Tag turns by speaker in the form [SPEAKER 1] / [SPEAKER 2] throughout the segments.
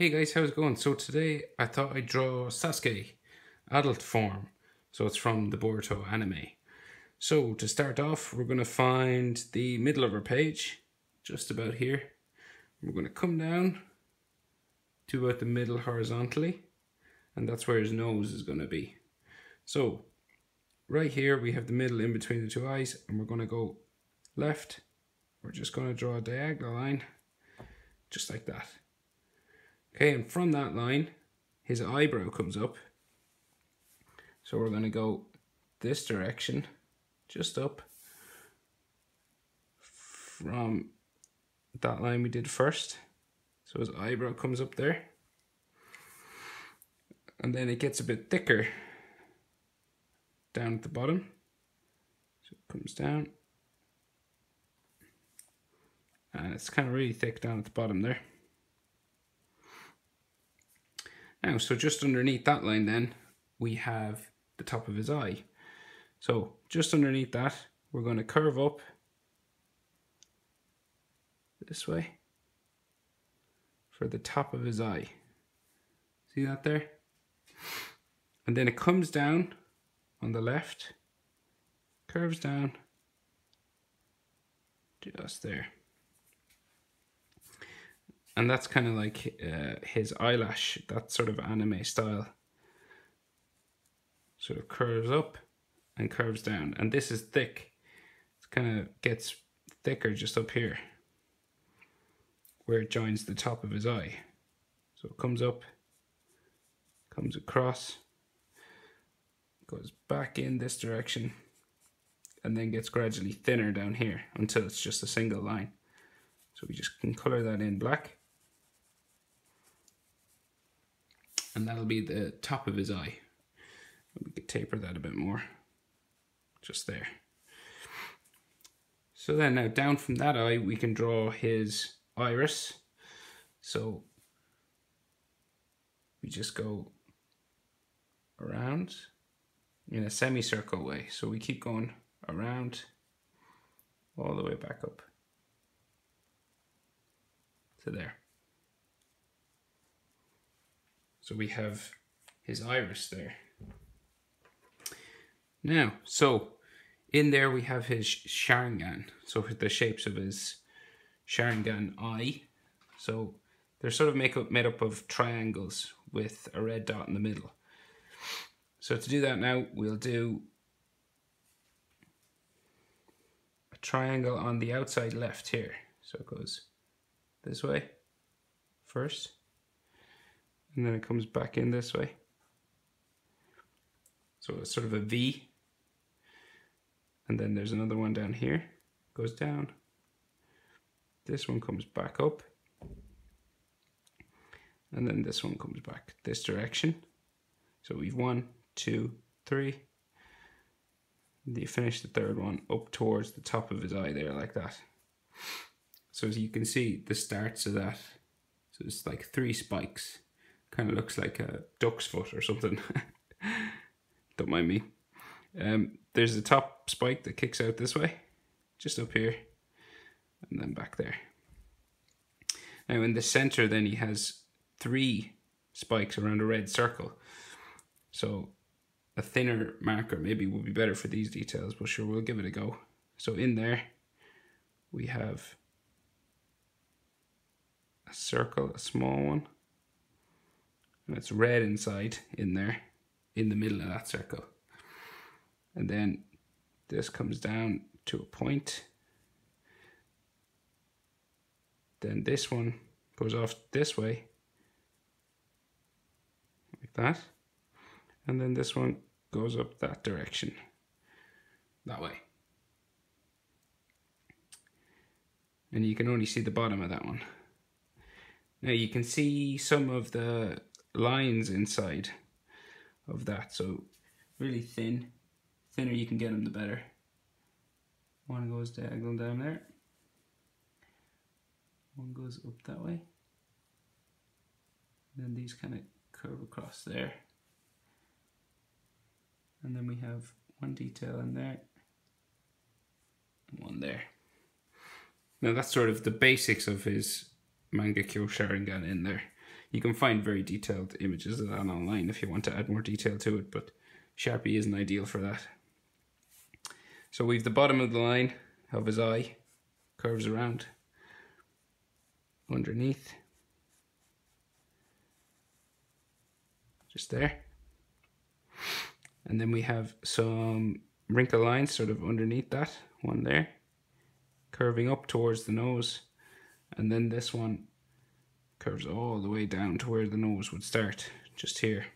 [SPEAKER 1] Hey guys, how's it going? So today I thought I'd draw Sasuke, adult form. So it's from the Boruto anime. So to start off, we're going to find the middle of our page, just about here. We're going to come down to about the middle horizontally, and that's where his nose is going to be. So right here we have the middle in between the two eyes, and we're going to go left. We're just going to draw a diagonal line, just like that. Okay, and from that line, his eyebrow comes up. So we're going to go this direction, just up from that line we did first. So his eyebrow comes up there. And then it gets a bit thicker down at the bottom. So it comes down. And it's kind of really thick down at the bottom there. Now, so just underneath that line then, we have the top of his eye. So just underneath that, we're going to curve up this way for the top of his eye. See that there? And then it comes down on the left, curves down just there. And that's kind of like his eyelash, that sort of anime style. Sort of curves up and curves down. And this is thick. It kind of gets thicker just up here, where it joins the top of his eye. So it comes up, comes across, goes back in this direction, and then gets gradually thinner down here until it's just a single line. So we just can color that in black. And that'll be the top of his eye. We could taper that a bit more, just there. So then now down from that eye, we can draw his iris. So we just go around in a semicircle way. So we keep going around all the way back up to there. So we have his iris there. Now, so in there we have his Sharingan. So the shapes of his Sharingan eye. So they're sort of made up of triangles with a red dot in the middle. So to do that now, we'll do a triangle on the outside left here. So it goes this way first. And then it comes back in this way. So it's sort of a V. And then there's another one down here. Goes down. This one comes back up. And then this one comes back this direction. So we've 1, 2, 3. And you finish the third one up towards the top of his eye there, like that. So as you can see, the starts of that. So it's like 3 spikes. Kind of looks like a duck's foot or something. Don't mind me. There's the top spike that kicks out this way, just up here, and then back there. Now in the center then he has 3 spikes around a red circle. So a thinner marker maybe would be better for these details, but sure, we'll give it a go. So in there we have a circle, a small one. And it's red inside in there, in the middle of that circle. And then this comes down to a point. Then this one goes off this way, like that. And then this one goes up that direction, that way. And you can only see the bottom of that one. Now you can see some of the lines inside of that, so really thin. Thinner you can get them, the better. One goes diagonal down there. One goes up that way. And then these kind of curve across there. And then we have one detail in there and one there. Now that's sort of the basics of his Mangekyo Sharingan in there. You can find very detailed images of that online if you want to add more detail to it, but Sharpie isn't ideal for that. So we've the bottom of the line of his eye, curves around underneath, just there. And then we have some wrinkle lines sort of underneath that one there, curving up towards the nose. And then this one curves all the way down to where the nose would start, just here.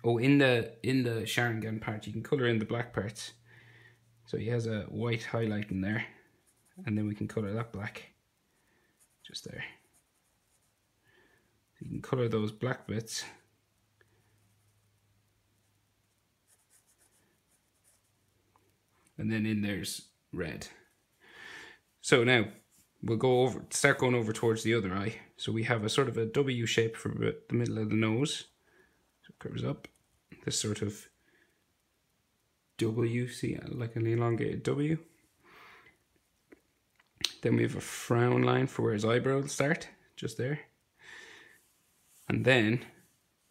[SPEAKER 1] Oh, in the Sharingan part, you can colour in the black parts. So he has a white highlight in there, and then we can colour that black, just there. So you can colour those black bits. And then in there's red. So now we'll start going over towards the other eye. So we have a sort of a W shape for the middle of the nose. So it curves up. This sort of W, see, like an elongated W. Then we have a frown line for where his eyebrow will start, just there. And then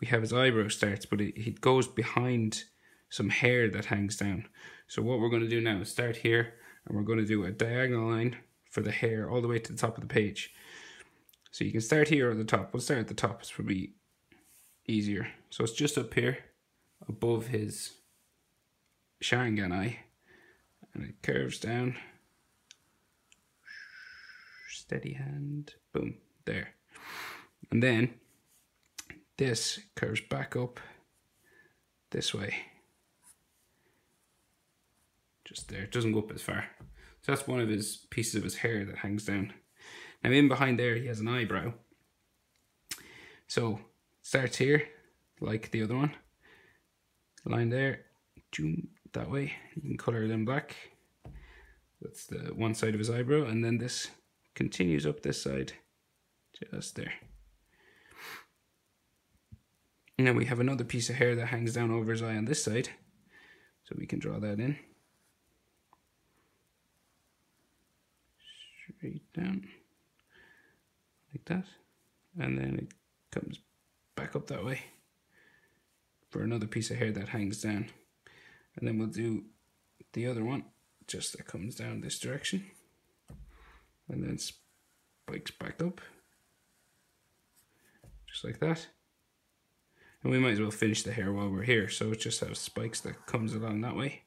[SPEAKER 1] we have his eyebrow starts, but it goes behind some hair that hangs down. So what we're going to do now is start here, and we're going to do a diagonal line for the hair all the way to the top of the page. So you can start here at the top. We'll start at the top, it's probably easier. So it's just up here, above his Sharingan eye, and it curves down. Steady hand, boom, there. And then this curves back up this way. Just there, it doesn't go up as far. So that's one of his pieces of his hair that hangs down. Now in behind there, he has an eyebrow. So it starts here, like the other one. Line there, that way. You can colour it in black. That's the one side of his eyebrow, and then this continues up this side, just there. And then we have another piece of hair that hangs down over his eye on this side, so we can draw that in. Straight down, like that. And then it comes back up that way for another piece of hair that hangs down. And then we'll do the other one, just that comes down this direction. And then spikes back up, just like that. And we might as well finish the hair while we're here. So it just has spikes that comes along that way,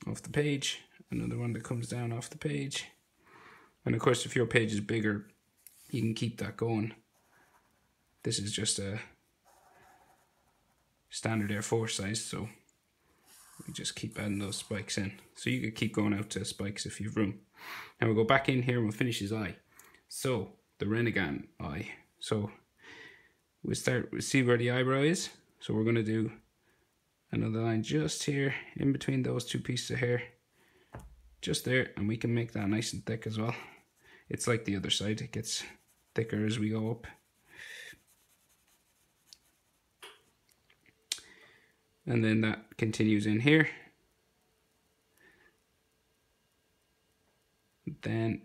[SPEAKER 1] off the page. Another one that comes down off the page. And of course, if your page is bigger, you can keep that going. This is just a standard A4 size, so we just keep adding those spikes in. So you could keep going out to spikes if you have room. Now we'll go back in here and we'll finish his eye. So the Rinnegan eye. So we'll see where the eyebrow is. So we're going to do another line just here in between those two pieces of hair. Just there, and we can make that nice and thick as well. It's like the other side, it gets thicker as we go up. And then that continues in here. Then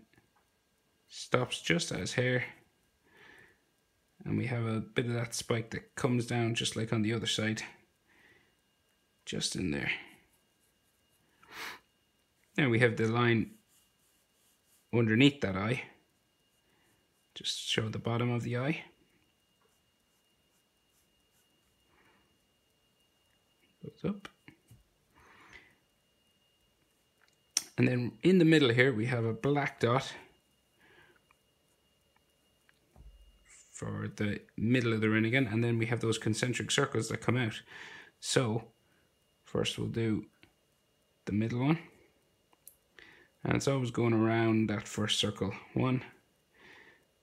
[SPEAKER 1] stops just as hair. And we have a bit of that spike that comes down just like on the other side. Just in there. Now we have the line underneath that eye. Just show the bottom of the eye. Goes up. And then in the middle here we have a black dot for the middle of the Rinnegan, and then we have those concentric circles that come out. So first we'll do the middle one. And it's always going around that first circle. One,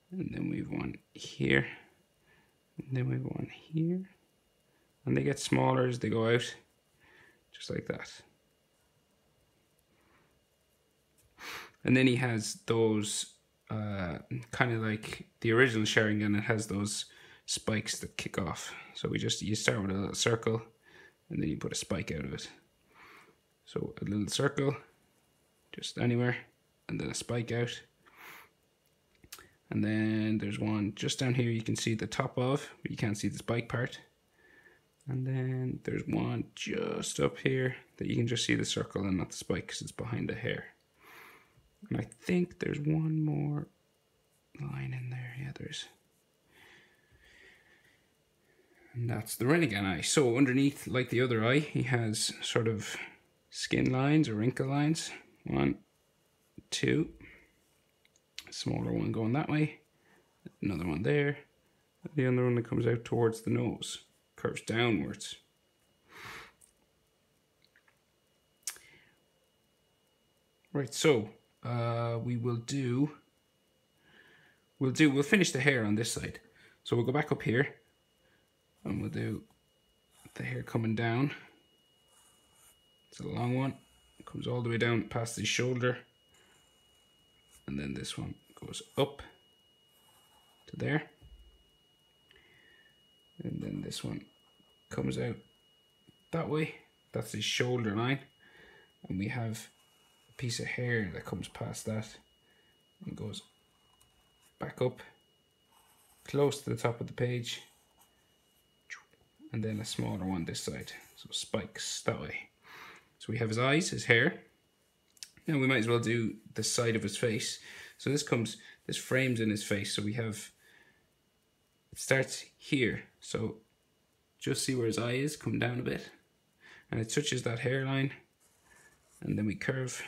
[SPEAKER 1] and then we've one here, and then we've one here. And they get smaller as they go out, just like that. And then he has those, kind of like the original Sharingan, it has those spikes that kick off. So you start with a little circle, and then you put a spike out of it. So a little circle, just anywhere, and then a spike out. And then there's one just down here you can see the top of, but you can't see the spike part. And then there's one just up here that you can just see the circle and not the spike because it's behind the hair. And I think there's one more line in there. Yeah, there is. And that's the Rinnegan eye. So underneath, like the other eye, he has sort of skin lines or wrinkle lines. 1, 2. A smaller one going that way. Another one there. The other one that comes out towards the nose. Curves downwards. Right, so we'll finish the hair on this side. So we'll go back up here and we'll do the hair coming down. It's a long one. It comes all the way down past his shoulder. And then this one goes up to there. And then this one comes out that way. That's his shoulder line. And we have a piece of hair that comes past that and goes back up close to the top of the page. And then a smaller one this side. So spikes that way. So we have his eyes, his hair. Now we might as well do the side of his face. So this frames in his face. So we have, it starts here. So just see where his eye is, come down a bit. And it touches that hairline. And then we curve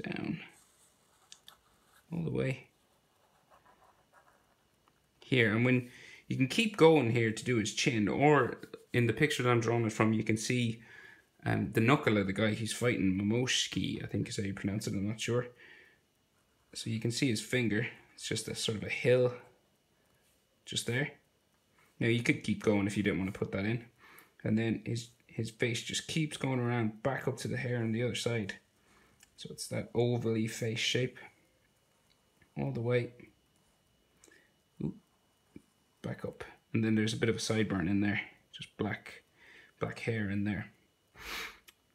[SPEAKER 1] down all the way here. And when you can keep going here to do his chin, or in the picture that I'm drawing it from, you can see the knuckle of the guy he's fighting, Momoshiki, I think is how you pronounce it, I'm not sure. So you can see his finger, it's just a sort of a hill just there. Now you could keep going if you didn't want to put that in. And then his face just keeps going around back up to the hair on the other side. So it's that ovally face shape all the way. Ooh, back up. And then there's a bit of a sideburn in there, just black hair in there.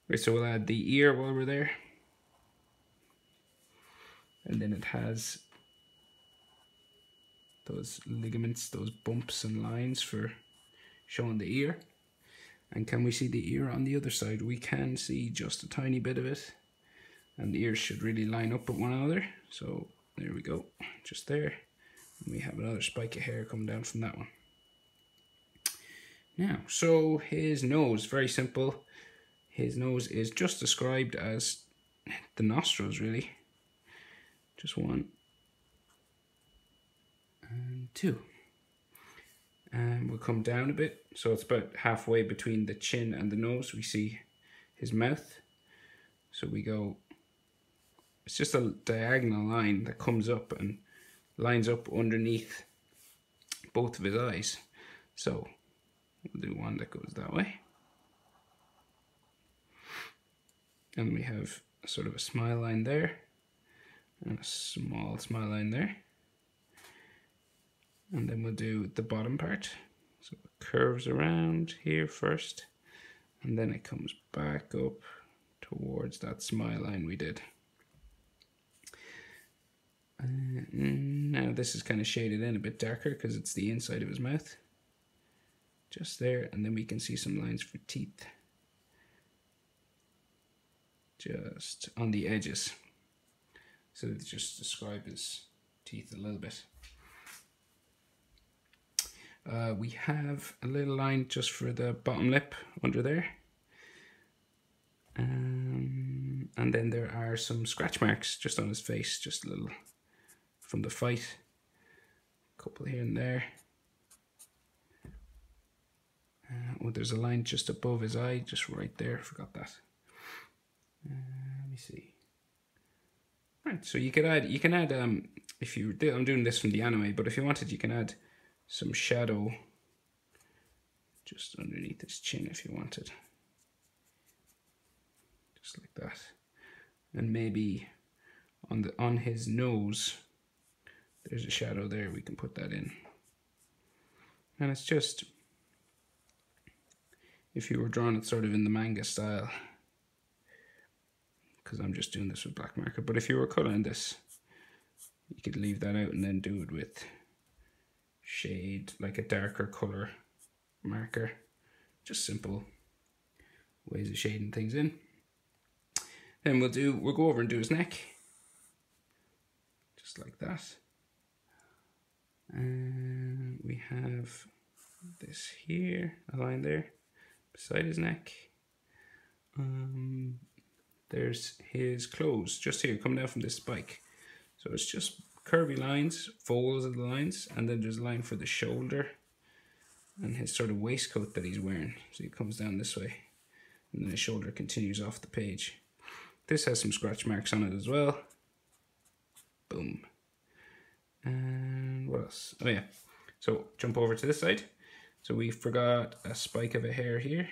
[SPEAKER 1] Right, so we'll add the ear while we're there. And then it has those ligaments, those bumps and lines for showing the ear. And can we see the ear on the other side? We can see just a tiny bit of it. And the ears should really line up with one another. So there we go, just there. And we have another spike of hair coming down from that one. Now, so his nose, very simple. His nose is just described as the nostrils, really. Just 1 and 2. And we'll come down a bit. So it's about halfway between the chin and the nose. We see his mouth. So we go, it's just a diagonal line that comes up and lines up underneath both of his eyes. So we'll do one that goes that way. And we have sort of a smile line there. And a small smile line there. And then we'll do the bottom part. So it curves around here first. And then it comes back up towards that smile line we did. Now this is kind of shaded in a bit darker because it's the inside of his mouth. Just there. And then we can see some lines for teeth. Just on the edges. So let's just describe his teeth a little bit. We have a little line just for the bottom lip under there. And then there are some scratch marks just on his face, just a little from the fight. A couple here and there. Oh, there's a line just above his eye, just right there, forgot that. Let me see. Right, so you can add, if you, I'm doing this from the anime, but if you wanted, you can add some shadow just underneath his chin if you wanted. Just like that. And maybe on his nose, there's a shadow there, we can put that in. And it's just, if you were drawing it sort of in the manga style, because I'm just doing this with black marker, but if you were coloring this, You could leave that out and then do it with shade, like a darker color marker. Just simple ways of shading things in. Then we'll go over and do his neck. Just like that. And we have this here, a line there, beside his neck. There's his clothes, just here, coming down from this spike. So it's just curvy lines, folds of the lines, and then there's a line for the shoulder and his sort of waistcoat that he's wearing. So he comes down this way, and then his shoulder continues off the page. This has some scratch marks on it as well. Boom. And what else? Oh yeah, so jump over to this side. So we forgot a spike of a hair here,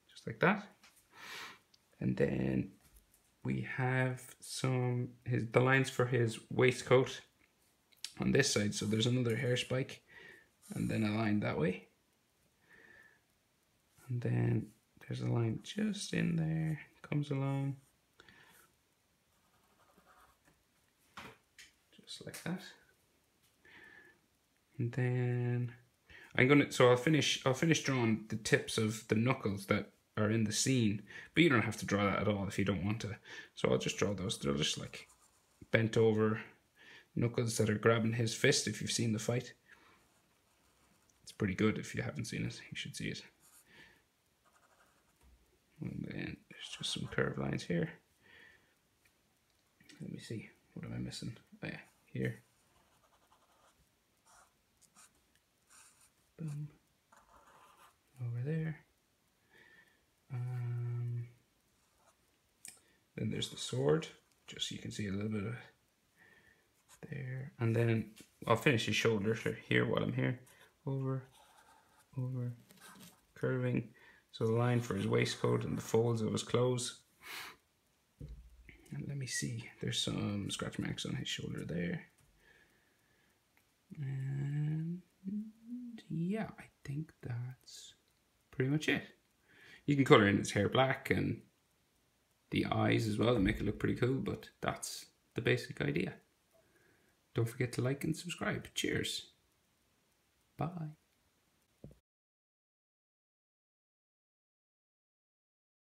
[SPEAKER 1] just like that. And then we have the lines for his waistcoat on this side. So there's another hair spike and then a line that way. And then there's a line just in there, comes along. Just like that. And then I'll finish drawing the tips of the knuckles that are in the scene, but you don't have to draw that at all if you don't want to. So I'll just draw those. They're just like bent over knuckles that are grabbing his fist. If you've seen the fight, it's pretty good. If you haven't seen it, you should see it. And then there's just some curved lines here. Let me see, what am I missing? Oh yeah, here. Boom. Over there. Then there's the sword, just so you can see a little bit of it there. And then I'll finish his shoulder here while I'm here. Over, curving. So the line for his waistcoat and the folds of his clothes. And let me see, there's some scratch marks on his shoulder there. And yeah, I think that's pretty much it. You can color in his hair black and the eyes as well to make it look pretty cool, but that's the basic idea. Don't forget to like and subscribe. Cheers. Bye.